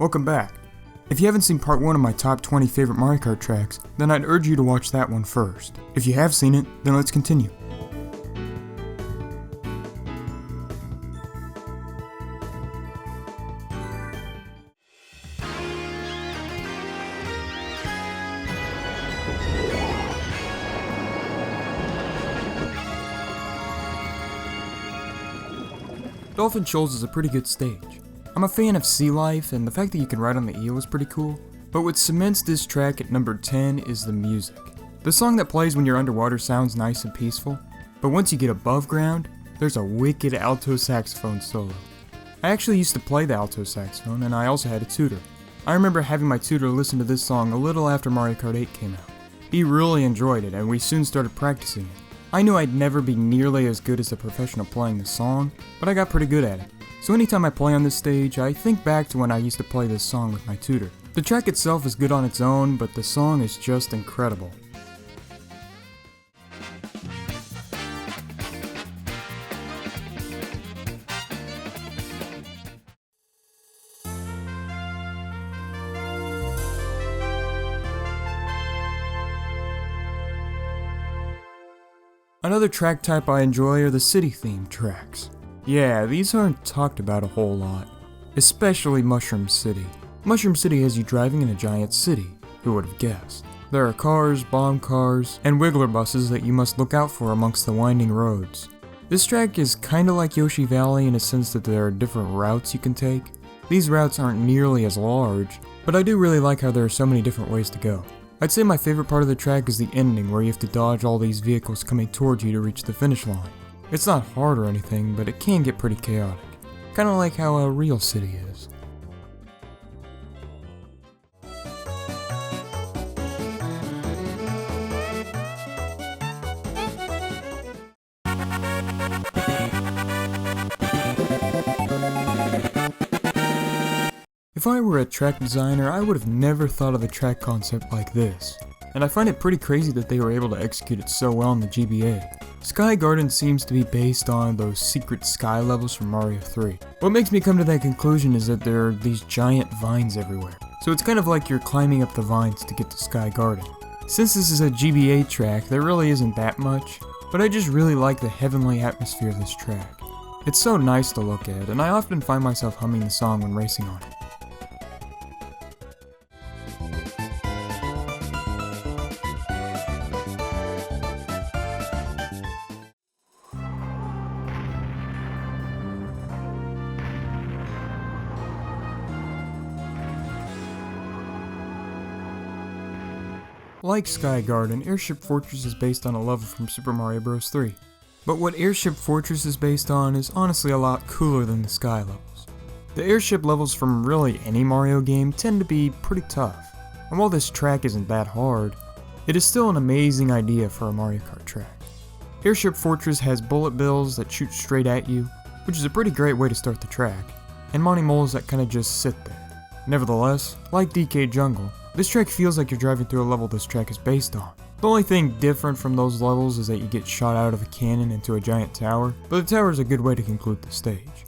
Welcome back. If you haven't seen part 1 of my top 20 favorite Mario Kart tracks, then I'd urge you to watch that one first. If you have seen it, then let's continue. Dolphin Shoals is a pretty good stage. I'm a fan of sea life, and the fact that you can ride on the eel is pretty cool, but what cements this track at number 10 is the music. The song that plays when you're underwater sounds nice and peaceful, but once you get above ground, there's a wicked alto saxophone solo. I actually used to play the alto saxophone, and I also had a tutor. I remember having my tutor listen to this song a little after Mario Kart 8 came out. He really enjoyed it, and we soon started practicing it. I knew I'd never be nearly as good as a professional playing the song, but I got pretty good at it. So anytime I play on this stage, I think back to when I used to play this song with my tutor. The track itself is good on its own, but the song is just incredible. Another track type I enjoy are the city-themed tracks. Yeah, these aren't talked about a whole lot, especially Mushroom City. Mushroom City has you driving in a giant city, who would have guessed? There are cars, bomb cars, and wiggler buses that you must look out for amongst the winding roads. This track is kinda like Yoshi Valley in a sense that there are different routes you can take. These routes aren't nearly as large, but I do really like how there are so many different ways to go. I'd say my favorite part of the track is the ending where you have to dodge all these vehicles coming towards you to reach the finish line. It's not hard or anything, but it can get pretty chaotic. Kinda like how a real city is. If I were a track designer, I would have never thought of a track concept like this. And I find it pretty crazy that they were able to execute it so well in the GBA. Sky Garden seems to be based on those secret sky levels from Mario 3. What makes me come to that conclusion is that there are these giant vines everywhere. So it's kind of like you're climbing up the vines to get to Sky Garden. Since this is a GBA track, there really isn't that much, but I just really like the heavenly atmosphere of this track. It's so nice to look at, and I often find myself humming the song when racing on it. Like Sky Garden, Airship Fortress is based on a level from Super Mario Bros. 3. But what Airship Fortress is based on is honestly a lot cooler than the Sky levels. The airship levels from really any Mario game tend to be pretty tough, and while this track isn't that hard, it is still an amazing idea for a Mario Kart track. Airship Fortress has bullet bills that shoot straight at you, which is a pretty great way to start the track, and Monty Moles that kinda just sit there. Nevertheless, like DK Jungle, this track feels like you're driving through a level this track is based on. The only thing different from those levels is that you get shot out of a cannon into a giant tower, but the tower is a good way to conclude the stage.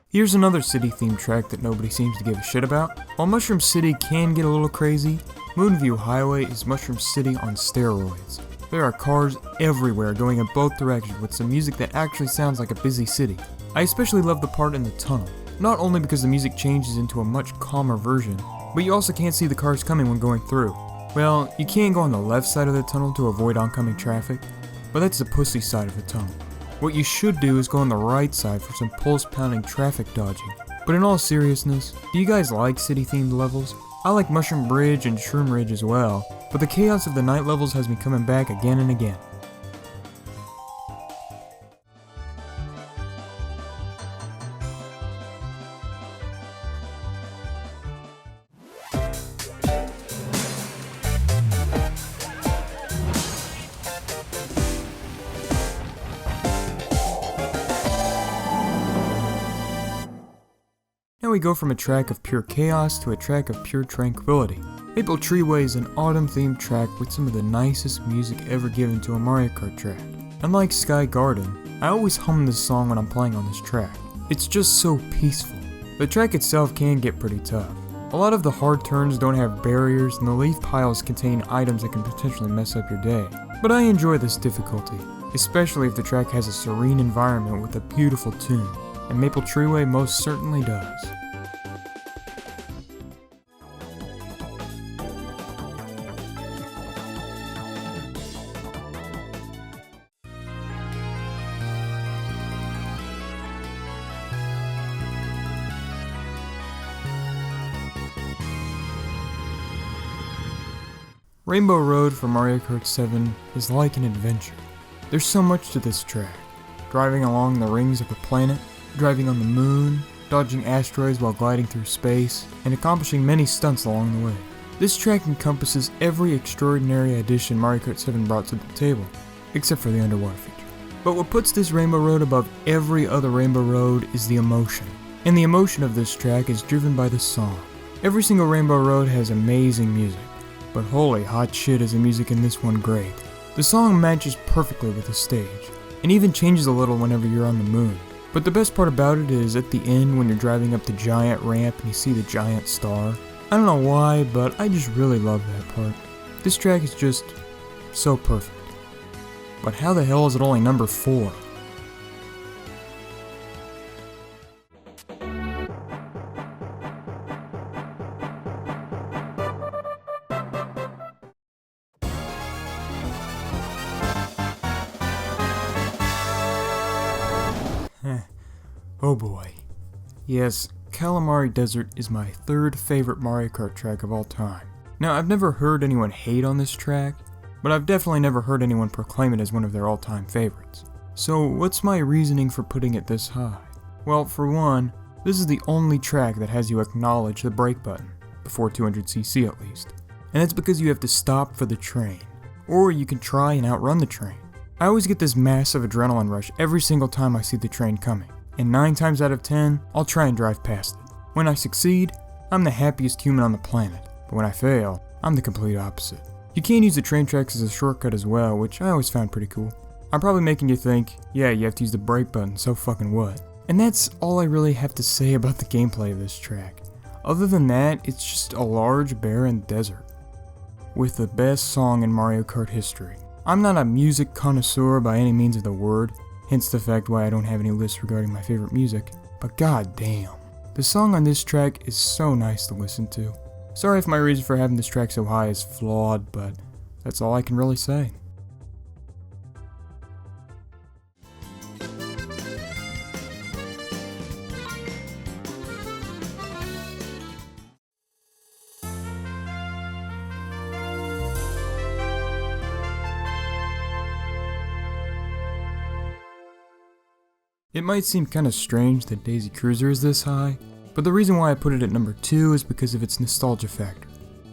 Here's another city-themed track that nobody seems to give a shit about. While Mushroom City can get a little crazy, Moonview Highway is Mushroom City on steroids. There are cars everywhere going in both directions with some music that actually sounds like a busy city. I especially love the part in the tunnel, not only because the music changes into a much calmer version, but you also can't see the cars coming when going through. Well, you can go on the left side of the tunnel to avoid oncoming traffic, but that's the pussy side of the tunnel. What you should do is go on the right side for some pulse-pounding traffic dodging. But in all seriousness, do you guys like city-themed levels? I like Mushroom Bridge and Shroom Ridge as well, but the chaos of the night levels has me coming back again and again. we go from a track of pure chaos to a track of pure tranquility. Maple Treeway is an autumn-themed track with some of the nicest music ever given to a Mario Kart track. Unlike Sky Garden, I always hum this song when I'm playing on this track. It's just so peaceful. The track itself can get pretty tough. A lot of the hard turns don't have barriers, and the leaf piles contain items that can potentially mess up your day. But I enjoy this difficulty, especially if the track has a serene environment with a beautiful tune, and Maple Treeway most certainly does. Rainbow Road for Mario Kart 7 is like an adventure. There's so much to this track. Driving along the rings of the planet, driving on the moon, dodging asteroids while gliding through space, and accomplishing many stunts along the way. This track encompasses every extraordinary addition Mario Kart 7 brought to the table, except for the underwater feature. But what puts this Rainbow Road above every other Rainbow Road is the emotion. And the emotion of this track is driven by the song. Every single Rainbow Road has amazing music. But holy hot shit is the music in this one great. The song matches perfectly with the stage, and even changes a little whenever you're on the moon. But the best part about it is at the end when you're driving up the giant ramp and you see the giant star. I don't know why, but I just really love that part. This track is just so perfect. But how the hell is it only number 4? Oh boy. Yes, Calamari Desert is my 3rd favorite Mario Kart track of all time. Now, I've never heard anyone hate on this track, but I've definitely never heard anyone proclaim it as one of their all-time favorites. So, what's my reasoning for putting it this high? Well, for one, this is the only track that has you acknowledge the brake button, before 200cc at least. And that's because you have to stop for the train, or you can try and outrun the train. I always get this massive adrenaline rush every single time I see the train coming. And 9 times out of 10, I'll try and drive past it. When I succeed, I'm the happiest human on the planet, but when I fail, I'm the complete opposite. You can use the train tracks as a shortcut as well, which I always found pretty cool. I'm probably making you think, yeah, you have to use the brake button, so fucking what? And that's all I really have to say about the gameplay of this track. Other than that, it's just a large, barren desert. With the best song in Mario Kart history. I'm not a music connoisseur by any means of the word, hence the fact why I don't have any lists regarding my favorite music, but god damn. The song on this track is so nice to listen to. Sorry if my reason for having this track so high is flawed, but that's all I can really say. It might seem kinda strange that Daisy Cruiser is this high, but the reason why I put it at number 2 is because of its nostalgia factor.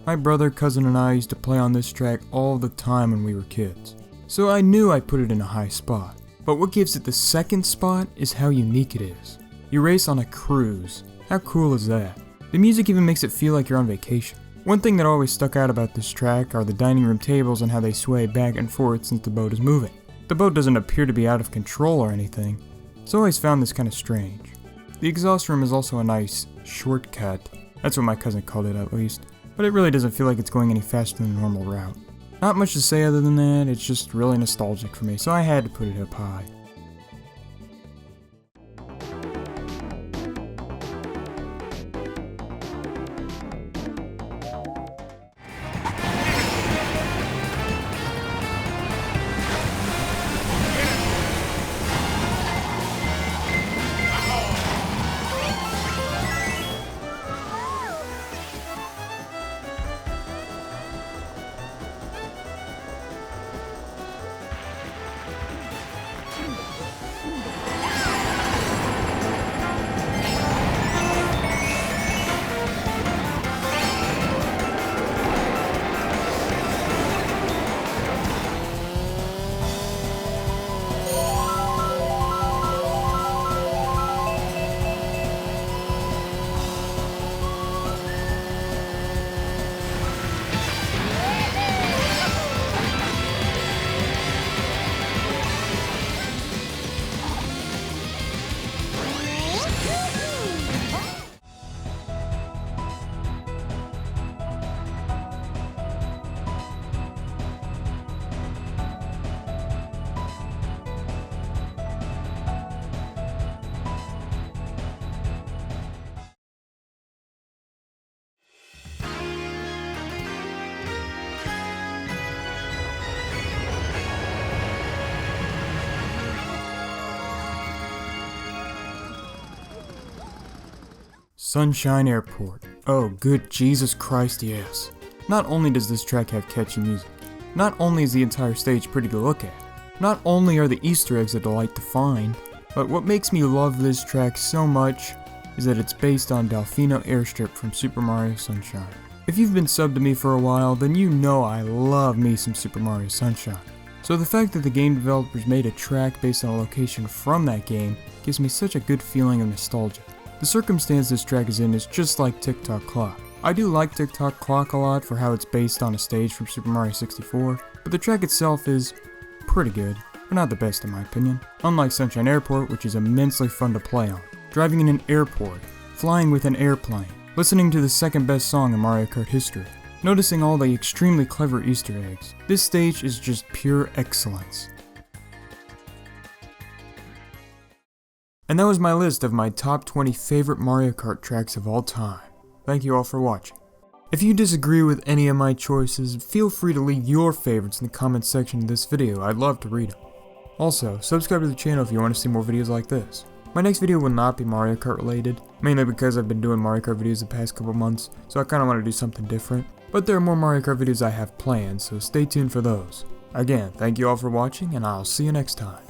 My brother, cousin, and I used to play on this track all the time when we were kids, so I knew I'd put it in a high spot. But what gives it the 2nd spot is how unique it is. You race on a cruise. How cool is that? The music even makes it feel like you're on vacation. One thing that always stuck out about this track are the dining room tables and how they sway back and forth since the boat is moving. The boat doesn't appear to be out of control or anything, so I always found this kind of strange. The exhaust room is also a nice shortcut. That's what my cousin called it at least. But it really doesn't feel like it's going any faster than a normal route. Not much to say other than that, it's just really nostalgic for me, so I had to put it up high. Sunshine Airport. Oh, good Jesus Christ, yes. Not only does this track have catchy music, not only is the entire stage pretty to look at, not only are the Easter eggs a delight to find, but what makes me love this track so much is that it's based on Delfino Airstrip from Super Mario Sunshine. If you've been subbed to me for a while, then you know I love me some Super Mario Sunshine. So the fact that the game developers made a track based on a location from that game gives me such a good feeling of nostalgia. The circumstance this track is in is just like Tick Tock Clock. I do like Tick Tock Clock a lot for how it's based on a stage from Super Mario 64, but the track itself is pretty good, but not the best in my opinion. Unlike Sunshine Airport, which is immensely fun to play on. Driving in an airport, flying with an airplane, listening to the second best song in Mario Kart history, noticing all the extremely clever Easter eggs. This stage is just pure excellence. And that was my list of my top 20 favorite Mario Kart tracks of all time. Thank you all for watching. If you disagree with any of my choices, feel free to leave your favorites in the comments section of this video. I'd love to read them. Also, subscribe to the channel if you want to see more videos like this. My next video will not be Mario Kart related, mainly because I've been doing Mario Kart videos the past couple months, so I kinda want to do something different. But there are more Mario Kart videos I have planned, so stay tuned for those. Again, thank you all for watching, and I'll see you next time.